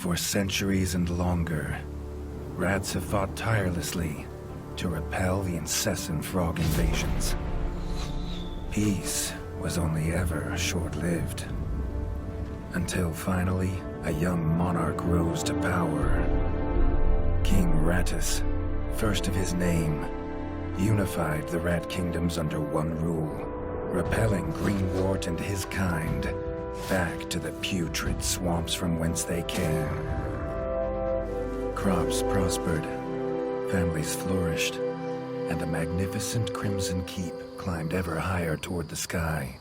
For centuries and longer, rats have fought tirelessly to repel the incessant frog invasions. Peace was only ever short-lived, until finally a young monarch rose to power. King Rattus, first of his name, unified the rat kingdoms under one rule, repelling Greenwort and his kind back to the putrid swamps from whence they came. Crops prospered, families flourished, and a magnificent crimson keep climbed ever higher toward the sky.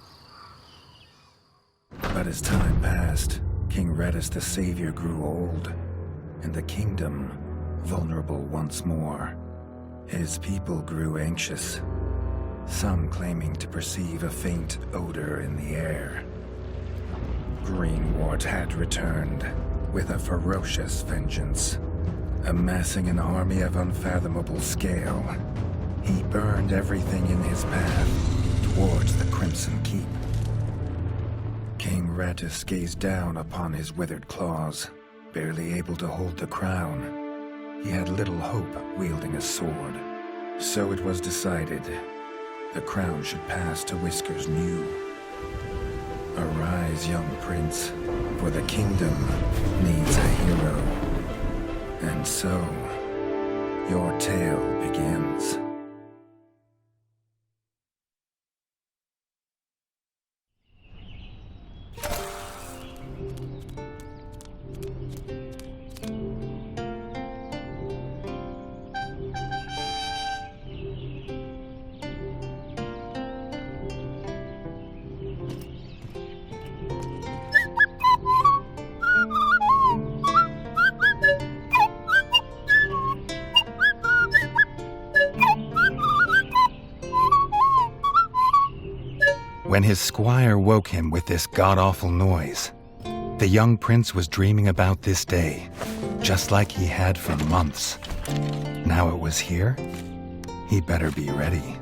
But as time passed, King Rattus the Savior grew old, and the kingdom vulnerable once more. His people grew anxious, some claiming to perceive a faint odor in the air. Greenwort had returned with a ferocious vengeance. Amassing an army of unfathomable scale, he burned everything in his path towards the Crimson Keep. King Rattus gazed down upon his withered claws, barely able to hold the crown. He had little hope wielding a sword, so it was decided the crown should pass to Whiskers New. Arise, young prince, for the kingdom needs a hero. And so, your tale begins. When his squire woke him with this god-awful noise, the young prince was dreaming about this day, just like he had for months. Now it was here, he better be ready.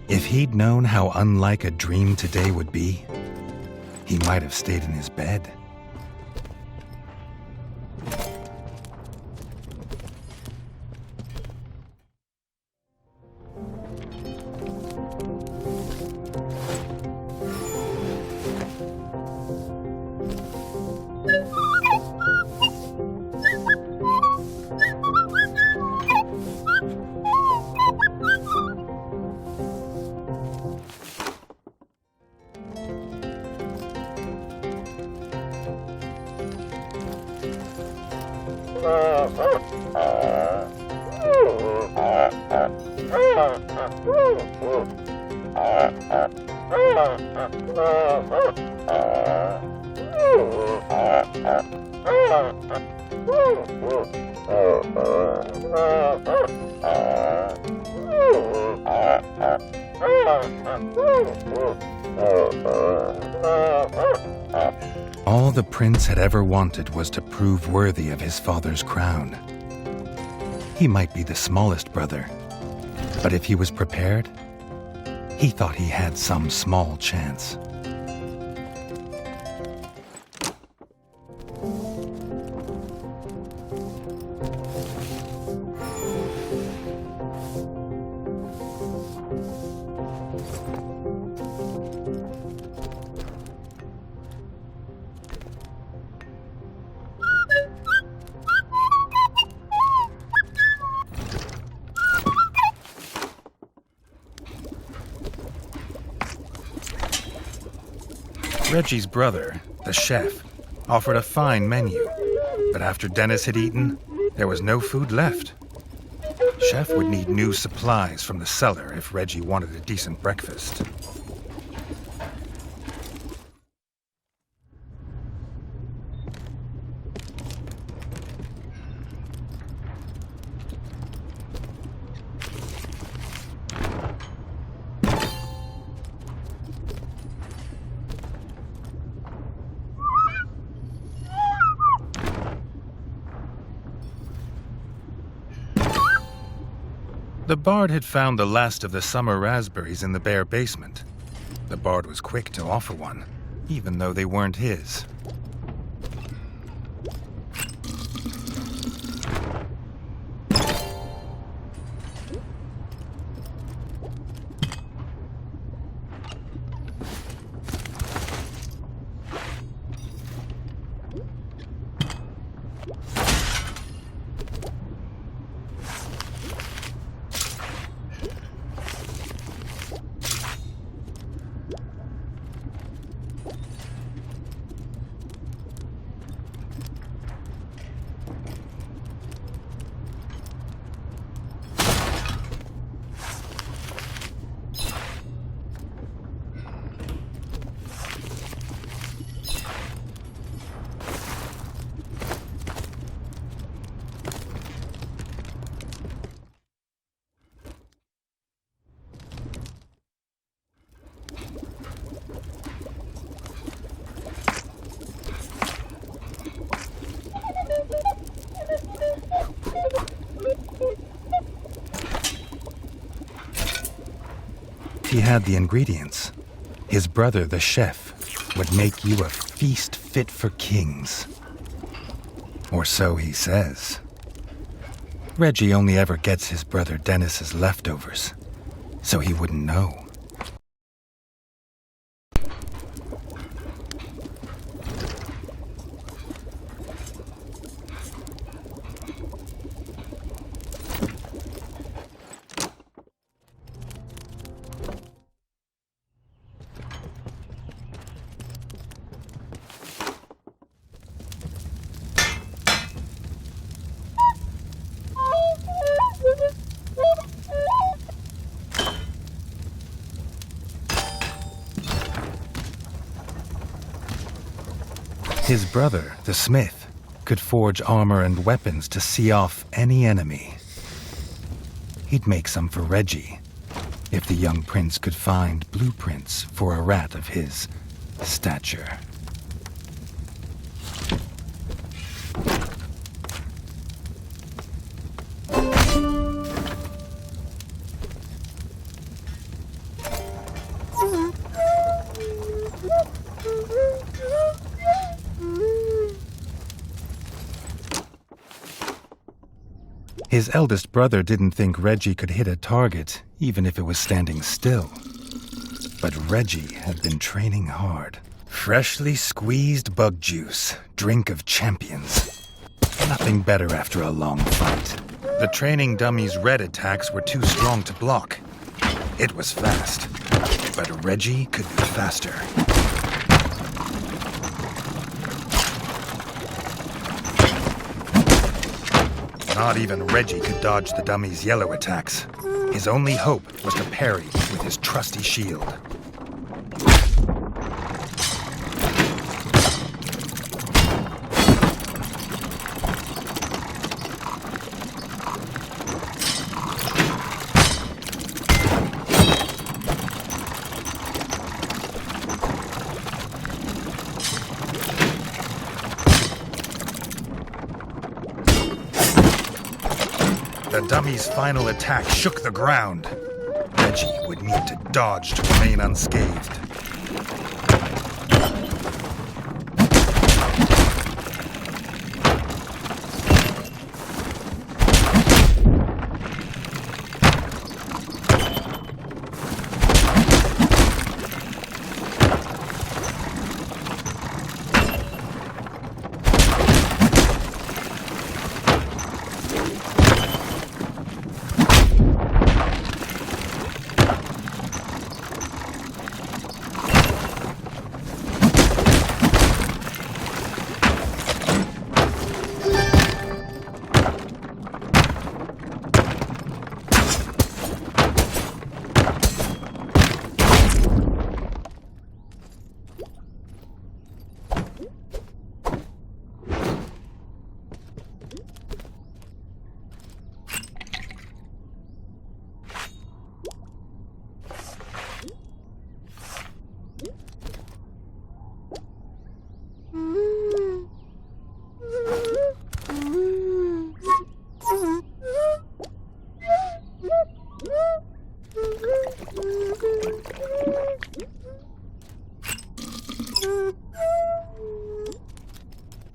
If he'd known how unlike a dream today would be, he might have stayed in his bed. All the prince had ever wanted was to prove worthy of his father's crown. He might be the smallest brother, but if he was prepared, he thought he had some small chance. Redgi's brother, the chef, offered a fine menu, but after Dennis had eaten, there was no food left. Chef would need new supplies from the cellar if Redgi wanted a decent breakfast. The bard had found the last of the summer raspberries in the bare basement. The bard was quick to offer one, even though they weren't his. He had the ingredients. His brother, the chef, would make you a feast fit for kings. Or so he says. Redgi only ever gets his brother Dennis's leftovers, so he wouldn't know. His brother, the smith, could forge armor and weapons to see off any enemy. He'd make some for Redgi, if the young prince could find blueprints for a rat of his stature. His eldest brother didn't think Redgi could hit a target, even if it was standing still. But Redgi had been training hard. Freshly squeezed bug juice, drink of champions. Nothing better after a long fight. The training dummy's red attacks were too strong to block. It was fast, but Redgi could be faster. Not even Redgi could dodge the dummy's yellow attacks. His only hope was to parry with his trusty shield. The dummy's final attack shook the ground. Redgi would need to dodge to remain unscathed.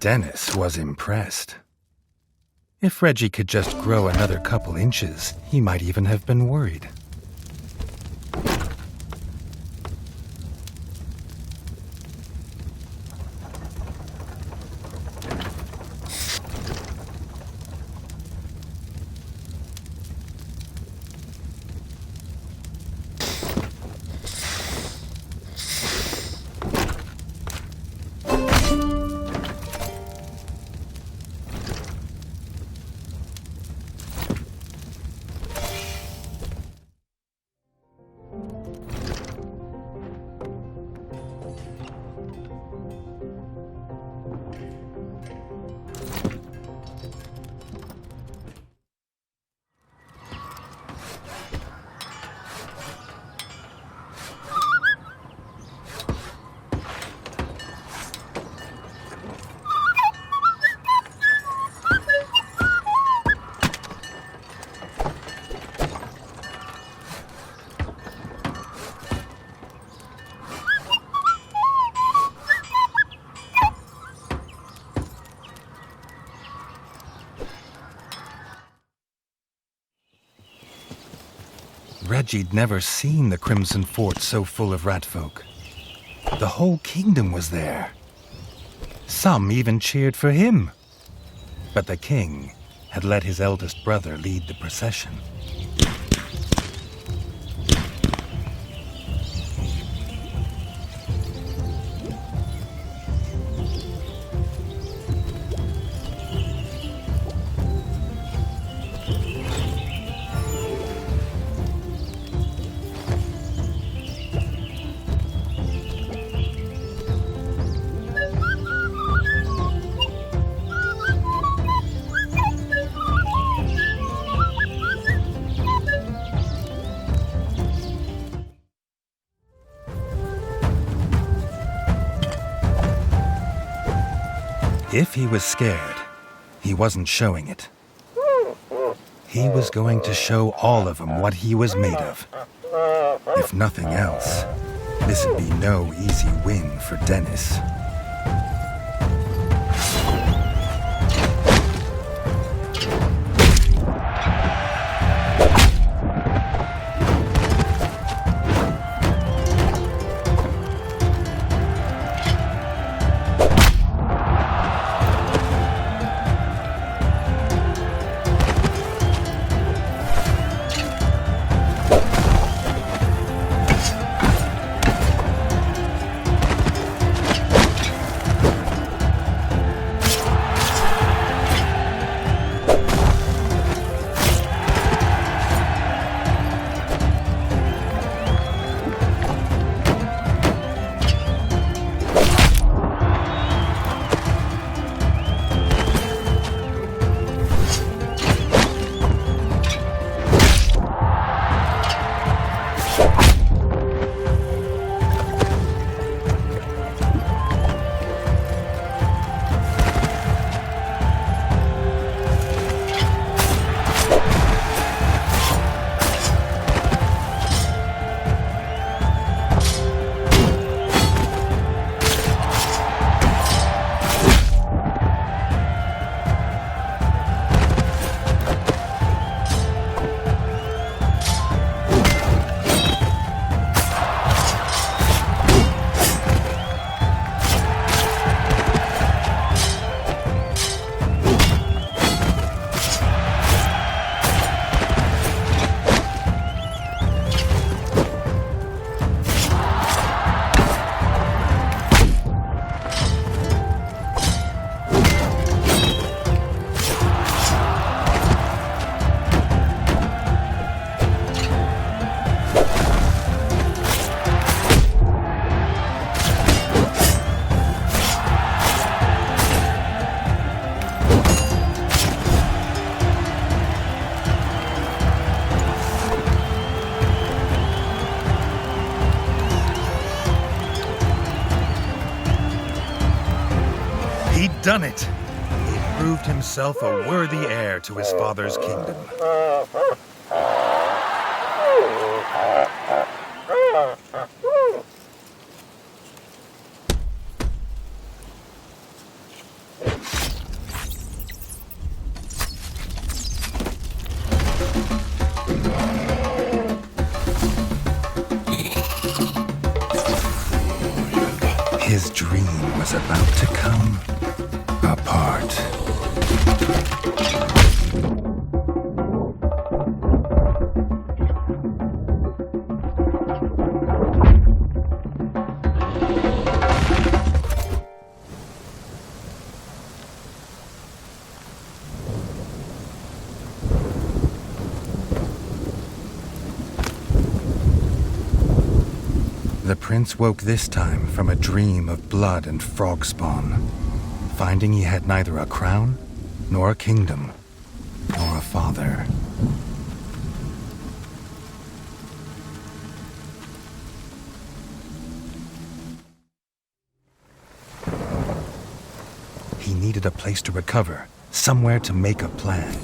Dennis was impressed. If Redgi could just grow another couple inches, he might even have been worried. Redgi'd never seen the Crimson Fort so full of rat folk. The whole kingdom was there. Some even cheered for him. But the king had let his eldest brother lead the procession. If he was scared, he wasn't showing it. He was going to show all of them what he was made of. If nothing else, this'd be no easy win for Dennis. Done it! He proved himself a worthy heir to his father's kingdom. the prince woke this time from a dream of blood and frog spawn, finding he had neither a crown, nor a kingdom, nor a father. He needed a place to recover, somewhere to make a plan.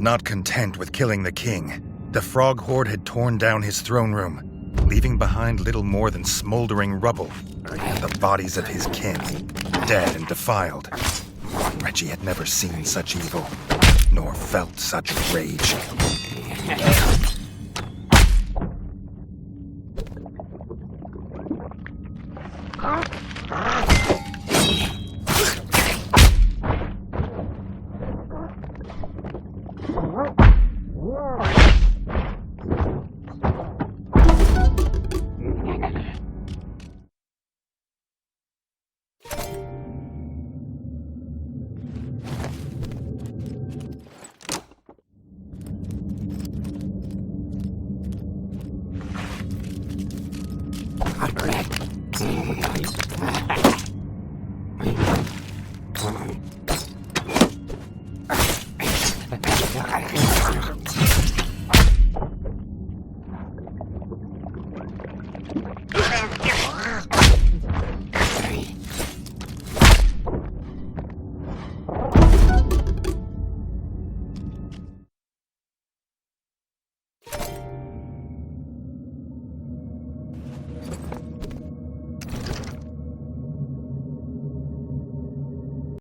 Not content with killing the king, the frog horde had torn down his throne room, leaving behind little more than smoldering rubble and the bodies of his kin, dead and defiled. Redgi had never seen such evil, nor felt such rage.